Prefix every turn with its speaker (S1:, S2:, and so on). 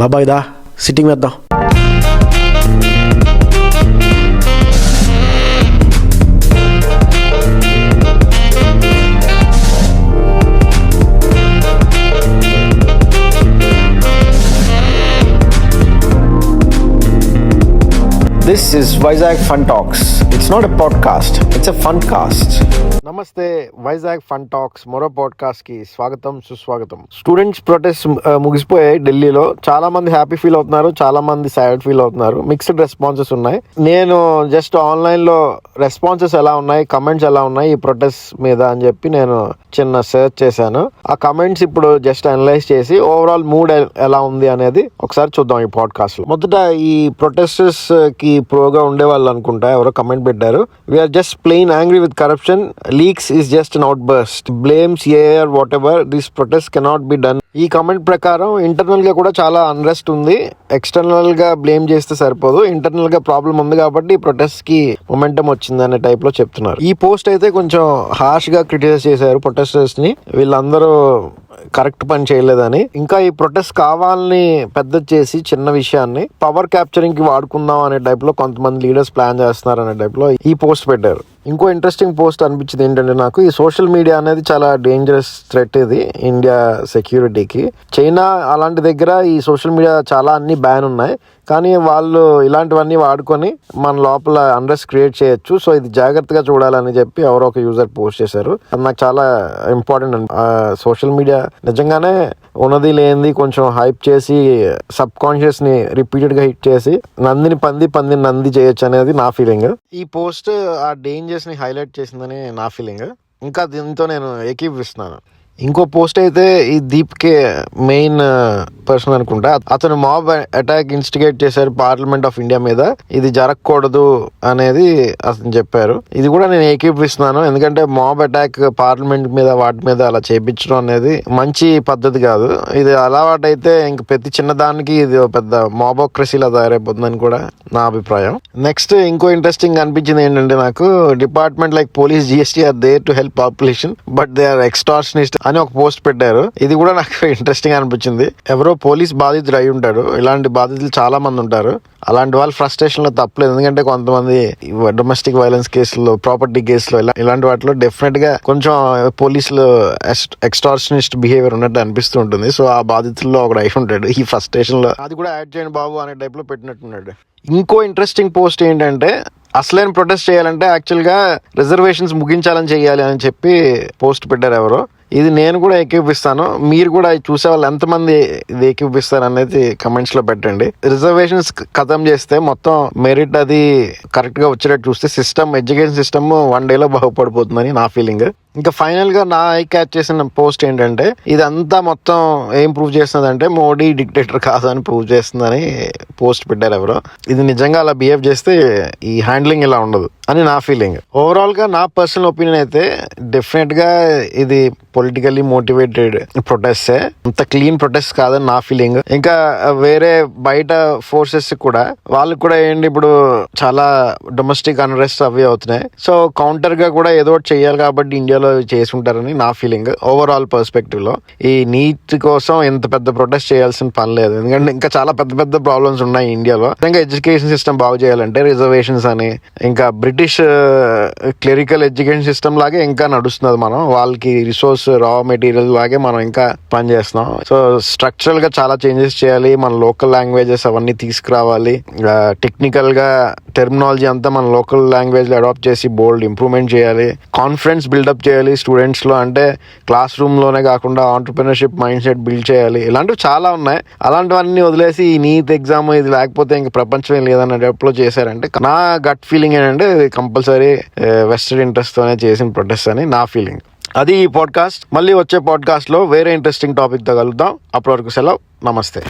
S1: బాబాయ్ దా సిట్టింగ్ వేద్దాం. This is Vizag Fun Talks. It's not a podcast, it's a fun cast. నమస్తే, Vizag fun talks మరో podcast కి స్వాగతం సుస్వాగతం. స్టూడెంట్స్ ప్రొటెస్ట్ ముగిసిపోయాయి ఢిల్లీలో. చాలా మంది హ్యాపీ ఫీల్ అవుతున్నారు, చాలా మంది సాడ్ ఫీల్ అవుతున్నారు. మిక్స్డ్ రెస్పాన్సెస్ ఉన్నాయి. నేను జస్ట్ ఆన్లైన్ లో రెస్పాన్సెస్ ఎలా ఉన్నాయి, కమెంట్స్ ఎలా ఉన్నాయి ఈ ప్రొటెస్ట్ మీద అని చెప్పి నేను చిన్న సెర్చ్ చేశాను. ఆ కమెంట్స్ ఇప్పుడు జస్ట్ అనలైజ్ చేసి ఓవరాల్ మూడ్ ఎలా ఉంది అనేది ఒకసారి చూద్దాం ఈ పాడ్కాస్ట్ లో. మొదట ఈ ప్రొటెస్టర్స్ కి ప్రోగా ఉండే వాళ్ళు అనుకుంటా ఎవరో కమెంట్ పెట్టారు. We are just plain angry with corruption. Leaks is just an outburst. Blames here whatever. This protest cannot be done. ఈ కమెంట్ ప్రకారం ఇంటర్నల్ గా కూడా చాలా అన్రెస్ట్ ఉంది. ఎక్స్టర్నల్ గా బ్లేమ్ చేస్తే సరిపోదు, ఇంటర్నల్ గా ప్రాబ్లం ఉంది కాబట్టి ప్రొటెస్ట్ కి మొమెంటం వచ్చింది అనే టైప్ లో చెప్తున్నారు. ఈ పోస్ట్ అయితే కొంచెం హార్ష్ గా క్రిటిసైజ్ చేశారు ప్రొటెస్టర్స్ ని. వీళ్ళందరూ కరెక్ట్ పని చేయలేదని, ఇంకా ఈ ప్రొటెస్ట్ కావాలని పెద్ద చేసి చిన్న విషయాన్ని పవర్ క్యాప్చరింగ్ కి వాడుకుందాం అనే టైప్ లో కొంతమంది లీడర్స్ ప్లాన్ చేస్తున్నారు అనే టైప్ లో ఈ పోస్ట్ పెట్టారు. ఇంకో ఇంట్రెస్టింగ్ పోస్ట్ అనిపించింది ఏంటంటే నాకు, ఈ సోషల్ మీడియా అనేది చాలా డేంజరస్ థ్రెట్ ఇది ఇండియా సెక్యూరిటీకి. చైనా అలాంటి దగ్గర ఈ సోషల్ మీడియా చాలా అన్ని బ్యాన్ ఉన్నాయి, కానీ వాళ్ళు ఇలాంటివన్నీ వాడుకొని మన లోపల అన్రెస్ట్ క్రియేట్ చేయొచ్చు. సో ఇది జాగ్రత్తగా చూడాలని చెప్పి ఎవరో ఒక యూజర్ పోస్ట్ చేశారు. అది నాకు చాలా ఇంపార్టెంట్. సోషల్ మీడియా నిజంగానే ఉన్నది లేనిది కొంచెం హైప్ చేసి సబ్ కాన్షియస్ ని రిపీటెడ్ గా హిట్ చేసి నందిని పందిని నంది చేయొచ్చు అనేది నా ఫీలింగ్. ఈ పోస్ట్ ఆ డేంజర్స్ ని హైలైట్ చేసిందని నా ఫీలింగ్. ఇంకా దీంతో నేను ఏకీభవిస్తున్నాను. ఇంకో పోస్ట్ అయితే ఈ దీప్ కే మెయిన్ పర్సన్ అనుకుంటా, అతను మాబ్ అటాక్ ఇన్స్టిగేట్ చేశారు పార్లమెంట్ ఆఫ్ ఇండియా మీద. ఇది జరగకూడదు అనేది అతను చెప్పారు. ఇది కూడా నేను ఏకీభవిస్తున్నాను. ఎందుకంటే మాబ్ అటాక్ పార్లమెంట్ మీద వాటి మీద అలా చేయించడం అనేది మంచి పద్ధతి కాదు. ఇది అలవాటు అయితే ఇంక ప్రతి చిన్నదానికి ఇది పెద్ద మాబోక్రసీలా తయారైపోతుందని కూడా నా అభిప్రాయం. నెక్స్ట్ ఇంకో ఇంట్రెస్టింగ్ అనిపించింది ఏంటంటే నాకు, department like police, GST are there to help population but they are extortionist అని ఒక పోస్ట్ పెట్టారు. ఇది కూడా నాకు ఇంట్రెస్టింగ్ అనిపించింది. ఎవరో పోలీస్ బాధితుడు అయి ఉంటాడు. ఇలాంటి బాధితులు చాలా మంది ఉంటారు. అలాంటి వాళ్ళు ఫ్రస్ట్రేషన్ లో తప్పలేదు. ఎందుకంటే కొంతమంది డొమెస్టిక్ వైలెన్స్ కేసులో, ప్రాపర్టీ కేసులో, ఇలాంటి వాటిలో డెఫినెట్ గా కొంచెం పోలీసులు ఎక్స్టార్షనిస్ట్ బిహేవియర్ ఉన్నట్టు అనిపిస్తూ ఉంటుంది. సో ఆ బాధితుల్లో ఒకడు అయి ఉంటాడు. ఈ ఫ్రస్ట్రేషన్ లో అది కూడా యాడ్ చేయండి బాబు అనే టైప్ లో పెట్టినట్టున్నాడు. ఇంకో ఇంట్రెస్టింగ్ పోస్ట్ ఏంటంటే, అసలైన ప్రొటెస్ట్ చేయాలంటే యాక్చువల్ గా రిజర్వేషన్స్ ముగించాలని చెయ్యాలి అని చెప్పి పోస్ట్ పెట్టారు ఎవరో. ఇది నేను కూడా ఏకీపిస్తాను. మీరు కూడా చూసే వాళ్ళు ఎంతమంది ఇది ఏకీపిస్తారు అనేది కమెంట్స్ లో పెట్టండి. రిజర్వేషన్స్ ఖతం చేస్తే మొత్తం మెరిట్ అది కరెక్ట్ గా వచ్చేటట్టు చూస్తే ఎడ్యుకేషన్ సిస్టమ్ వన్ డేలో బాగుపడిపోతుందని నా ఫీలింగ్. ఇంకా ఫైనల్ గా నా ఐ క్యాచ్ చేసిన పోస్ట్ ఏంటంటే, ఇదంతా మొత్తం ఏం ప్రూవ్ చేస్తుంది అంటే మోడీ డిక్టేటర్ కాదని ప్రూవ్ చేస్తుందని పోస్ట్ పెట్టారు ఎవరో. ఇది నిజంగా అలా బిహేవ్ చేస్తే ఈ హ్యాండ్లింగ్ ఇలా ఉండదు అని నా ఫీలింగ్. ఓవరాల్ గా నా పర్సనల్ ఒపీనియన్ అయితే డెఫినెట్ గా ఇది పొలిటికల్లీ మోటివేటెడ్ ప్రొటెస్టే, అంత క్లీన్ ప్రొటెస్ట్ కాదని నా ఫీలింగ్. ఇంకా వేరే బయట ఫోర్సెస్ కూడా వాళ్ళకి కూడా ఏంటి, ఇప్పుడు చాలా డొమెస్టిక్ అన్రెస్ట్ అవి అవుతున్నాయి. సో కౌంటర్ గా కూడా ఏదో ఒకటి చెయ్యాలి కాబట్టి ఇండియాలో చేసుకుంటారని నా ఫీలింగ్. ఓవరాల్ పర్స్పెక్టివ్ లో ఈ నీట్ కోసం ఎంత పెద్ద ప్రొటెస్ట్ చేయాల్సిన పని లేదు. ఎందుకంటే ఇంకా చాలా పెద్ద పెద్ద ప్రాబ్లమ్స్ ఉన్నాయి ఇండియాలో. ఇంకా ఎడ్యుకేషన్ సిస్టమ్ బాగు చేయాలంటే రిజర్వేషన్స్ అని, ఇంకా బ్రిటిష్ క్లరికల్ ఎడ్యుకేషన్ సిస్టమ్ లాగే ఇంకా నడుస్తున్నది. మనం వాళ్ళకి రిసోర్స్ రా మెటీరియల్ లాగే మనం ఇంకా పని చేస్తున్నాం. సో స్ట్రక్చరల్ గా చాలా చేంజెస్ చేయాలి. మన లోకల్ లాంగ్వేజెస్ అవన్నీ తీసుకురావాలి. టెక్నికల్ గా టెర్మినాలజీ అంతా మన లోకల్ లాంగ్వేజ్ లో అడాప్ట్ చేసి బోల్డ్ ఇంప్రూవ్మెంట్ చేయాలి. కాన్ఫిడెన్స్ బిల్డప్ చేయాలి స్టూడెంట్స్ లో. అంటే క్లాస్ రూమ్ లోనే కాకుండా ఆంటర్‌ప్రెన్యూర్‌షిప్ మైండ్ సెట్ బిల్డ్ చేయాలి. ఇలాంటివి చాలా ఉన్నాయి. అలాంటివన్నీ వదిలేసి ఈ నీట్ ఎగ్జామ్ ఇది లేకపోతే ఇంక ప్రపంచమే లేదన్న డెప్లో చేశారంటే నా గట్ ఫీలింగ్ ఏంటంటే కంపల్సరీ వెస్టెడ్ ఇంట్రెస్ట్ తోనే చేసిన ప్రొటెస్ట్ అని నా ఫీలింగ్. అది ఈ పాడ్కాస్ట్. మళ్ళీ వచ్చే పాడ్కాస్ట్ లో వేరే ఇంట్రెస్టింగ్ టాపిక్ తో కలుద్దాం. అప్పటి వరకు సెలవు. నమస్తే.